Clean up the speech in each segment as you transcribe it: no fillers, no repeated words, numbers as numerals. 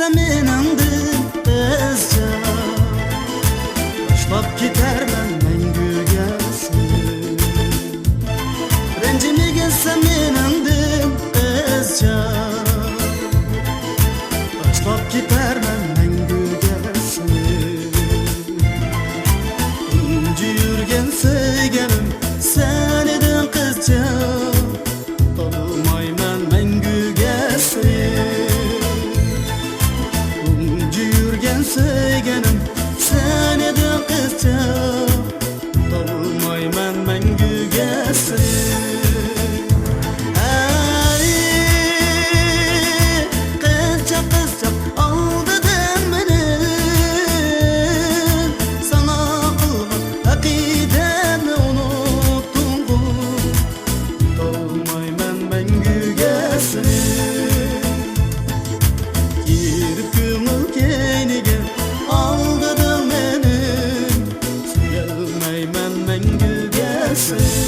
menandın kızca Başlap gidermen mengüge seni Rencime gelse menandın kızca Başlap gidermen mengüge seni İnci yürgen sevgenim sen edin kızca Tanımayman mengüge seni sevgenim sen edin kızca Tanımayman mengüge seni Kızca kızca aldadın beni Sana kılgan akidemi unuttun bu Tanımayman mengüge seni Girip gümül keynige aldadın beni Suyalmayman mengüge seni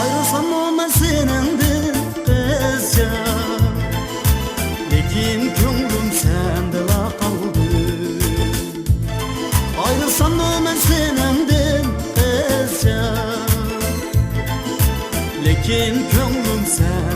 Ayrılsam olmaz senindin kızca Lekin könglim sende la kaldı Ayrılsam olmaz senindin kızca Lekin könglim sende